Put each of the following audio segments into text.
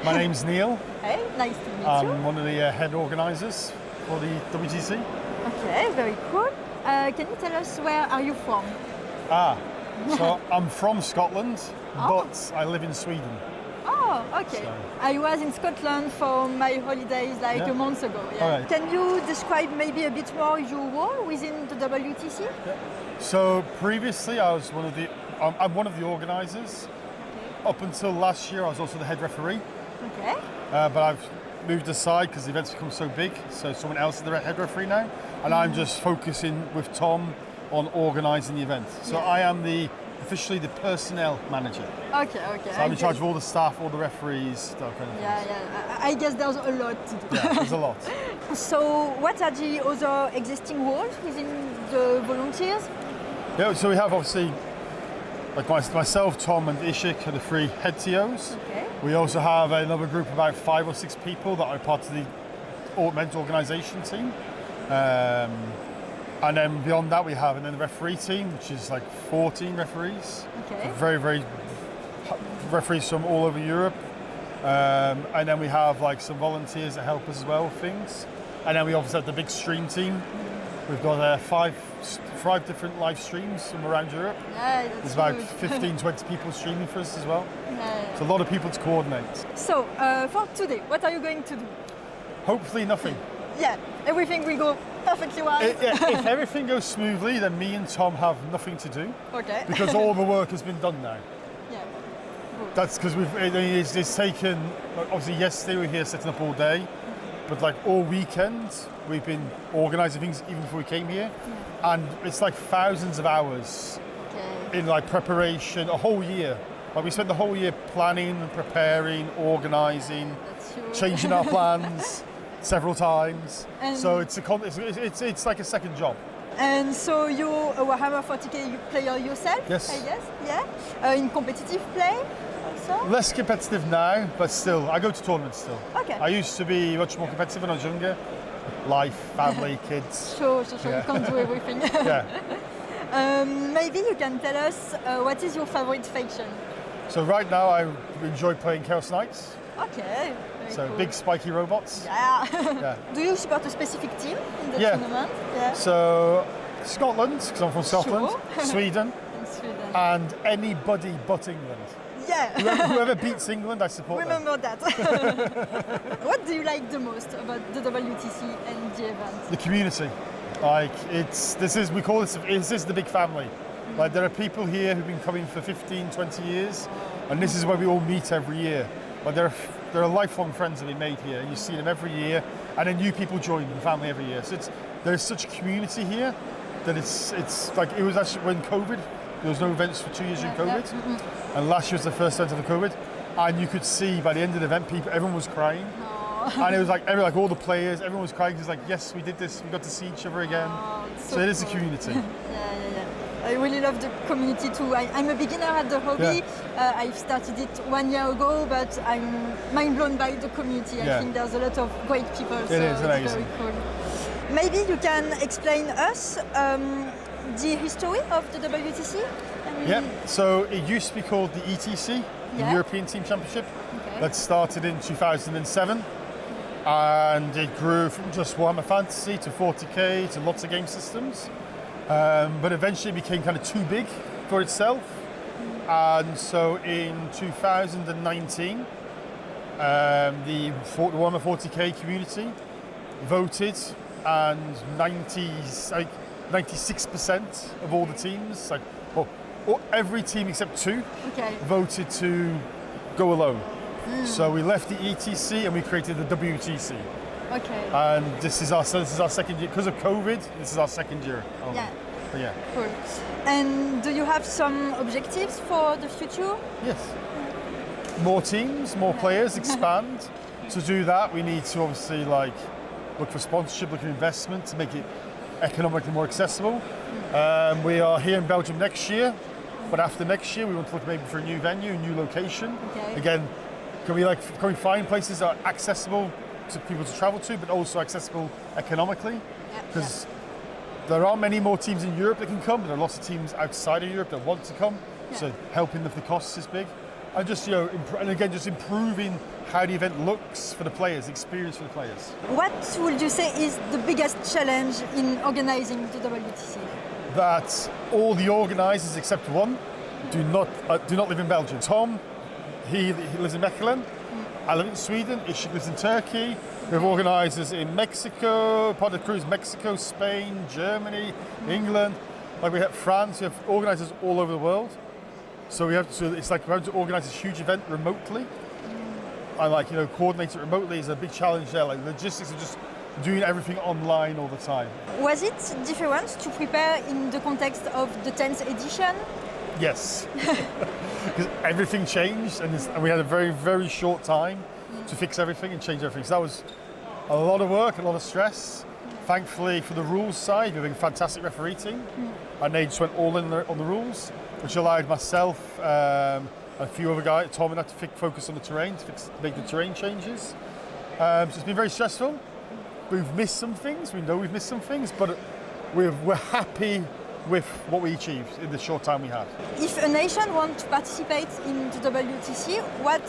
My name's Neil. Hey, nice to meet you. I'm one of the head organisers for the WTC. Okay, very cool. Can you tell us where are you from? So I'm from Scotland, but I live in Sweden. Oh, okay. So. I was in Scotland for my holidays like a month ago. Yeah. Right. Can you describe maybe a bit more your role within the WTC? Yeah. So previously I was I'm one of the organisers. Okay. Up until last year I was also the head referee. Okay. But I've moved aside because the event's become so big, so someone else is the head referee now. And I'm just focusing with Tom on organising the event. So I am officially the personnel manager. Okay. So I'm in charge of all the staff, all the referees, that kind of things. Yeah. I guess there's a lot to do. Yeah, there's a lot. So what are the other existing roles within the volunteers? Yeah, so we have obviously, like myself, Tom and Ishik are the three head TOs. Okay. We also have another group of about 5 or 6 people that are part of the event organisation team. And then beyond that we have the referee team, which is like 14 referees. Okay. Very referees from all over Europe. And then we have like some volunteers that help us as well with things. And then we obviously have the big stream team. We've got 5 different live streams from around Europe. Yeah, There's about 15, 20 people streaming for us as well. Yeah. It's a lot of people to coordinate. So for today, what are you going to do? Hopefully nothing. Yeah, everything will go perfectly well. If everything goes smoothly, then me and Tom have nothing to do. Okay. Because all the work has been done now. Yeah. Good. That's because it's taken, obviously yesterday we were here setting up all day, but like all weekend we've been organising things even before we came here. Yeah. And it's like thousands of hours in like preparation, a whole year. Like we spent the whole year planning and preparing, organising, changing our plans several times. And so it's like a second job. And so you're a Warhammer 40k player yourself, yes. I guess? Yeah. In competitive play also? Less competitive now, but still, I go to tournaments still. Okay. I used to be much more competitive when I was younger. Life, family, kids. Sure. Yeah. You can't do everything. Yeah. Maybe you can tell us what is your favorite faction? So right now I enjoy playing Chaos Knights. Okay. So cool. Big spiky robots. Yeah. Do you support a specific team in the tournament? Yeah. So Scotland, because I'm from Scotland, sure. Sweden, and anybody but England. Yeah. Whoever beats England, I support Remember that. What do you like the most about the WTC and the event? The community. Like we call this is the big family. Like there are people here who've been coming for 15, 20 years, and this is where we all meet every year. Like there are lifelong friends that we made here. You see them every year, and then new people join the family every year. So there's such a community here that it's like it was actually when COVID. There was no events for 2 years during COVID, and last year was the first event of the COVID, and you could see by the end of the event, everyone was crying, and it was like all the players, everyone was crying because like yes, we did this, we got to see each other again. So it is a community. I really love the community too. I'm a beginner at the hobby. I started it 1 year ago, but I'm mind blown by the community. I think there's a lot of great people. It is amazing. It's very cool. Maybe you can explain us the history of the WTC? So it used to be called the ETC, the European Team Championship. That started in 2007, and it grew from just Warhammer Fantasy to 40k to lots of game systems. But eventually it became kind of too big for itself. And so in 2019, the Warhammer 40k community voted, and 96% of all the teams, every team except 2, voted to go alone. So we left the ETC and we created the WTC. Okay. And this is our second year because of COVID. This is our second year. Yeah. Cool. And do you have some objectives for the future? Yes. More teams, more players, expand. To do that, we need to obviously look for sponsorship, look for investment to make it economically more accessible. We are here in Belgium next year, but after next year, we want to look maybe for a new venue, a new location. Okay. Again, can we find places that are accessible to people to travel to, but also accessible economically? Because there are many more teams in Europe that can come, but there are lots of teams outside of Europe that want to come. So helping if the cost is big. and just and again just improving how the event looks for the players, the experience for the players. What would you say is the biggest challenge in organizing the WTC? That all the organisers except one do not live in Belgium. Tom, he lives in Mechelen. I live in Sweden. Ishik lives in Turkey. We have organisers in Mexico, part of the crew is Mexico, Spain, Germany, England. Like we have France. We have organisers all over the world. So it's like we have to organise this huge event remotely, and coordinate it remotely is a big challenge there. Like logistics are just doing everything online all the time. Was it different to prepare in the context of the 10th edition? Yes, because everything changed, and we had a very, very short time to fix everything and change everything. So that was a lot of work, a lot of stress. Thankfully, for the rules side, we have a fantastic referee team, and they just went all in on the rules, which allowed myself, a few other guys, Tom and I, to focus on the terrain, to make the terrain changes. So it's been very stressful. We've missed some things. We know we've missed some things, but we're happy with what we achieved in the short time we had. If a nation wants to participate in the WTC, what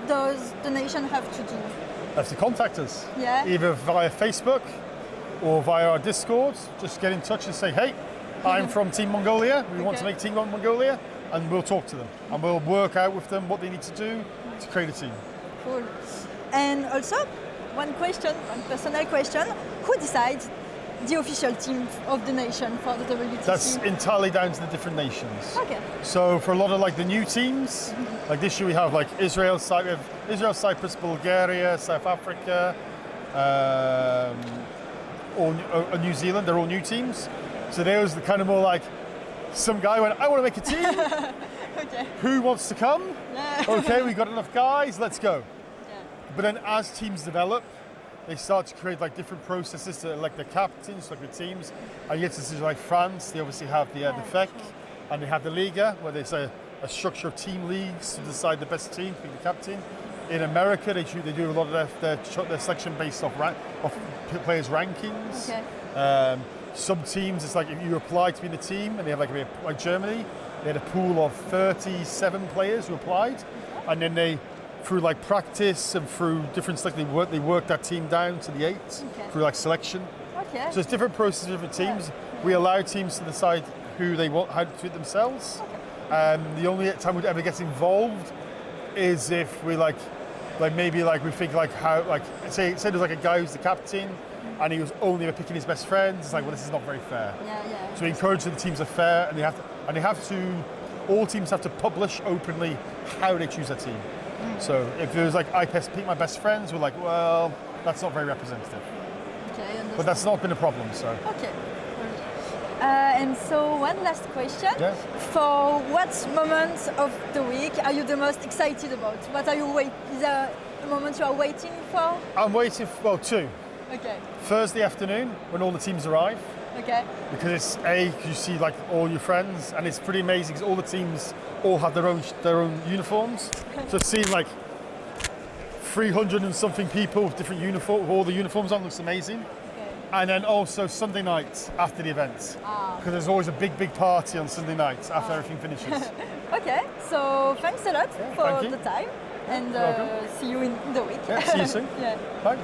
does the nation have to do? They have to contact us, Yeah. either via Facebook or via our Discord. Just get in touch and say, hey, I'm from Team Mongolia. We want to make Team Mongolia, and we'll talk to them. And we'll work out with them what they need to do to create a team. Cool. And also, one personal question, who decides the official team of the nation for the WTC? That's entirely down to the different nations. Okay. So for a lot of the new teams, like this year we have Israel, Cyprus, Bulgaria, South Africa, New Zealand. They're all new teams. So there's the kind of more like some guy went, I want to make a team. Okay. Who wants to come? Yeah. Okay, we've got enough guys. Let's go. Yeah. But then as teams develop, they start to create different processes to elect the captains, like the teams. And yet this is like France, they obviously have the FEC, and they have the Liga, where there's a structure of team leagues to decide the best team, pick the captain. In America, they do a lot of their selection based off players' rankings. Okay. Some teams, it's like if you apply to be in the team, and they have like Germany, they had a pool of 37 players who applied, and then through practice and through different they work that team down to the 8 through selection. Okay. So it's different processes, different teams. We allow teams to decide who they want, how to fit themselves. The only time we'd ever get involved is if we we think how say there's a guy who's the captain and he was only ever picking his best friends. It's well, this is not very fair. Yeah. So we encourage that the teams are fair, and all teams have to publish openly how they choose their team. So if there's I pick my best friends, we're well, that's not very representative. Okay, but that's not been a problem. So. Okay. And so one last question. Yeah. For what moment of the week are you the most excited about? What are you waiting? Is there a moment you are waiting for? I'm waiting for two. Okay. Thursday afternoon when all the teams arrive. Okay. Because it's you see all your friends, and it's pretty amazing because all the teams all have their own uniforms. So seeing 300 and something people with different uniforms, with all the uniforms on, looks amazing. Okay. And then also Sunday night after the event, because there's always a big party on Sunday night after everything finishes. Okay. So thanks a lot for thank you. the time, and see you in the week. Yeah, see you soon. Yeah. Bye.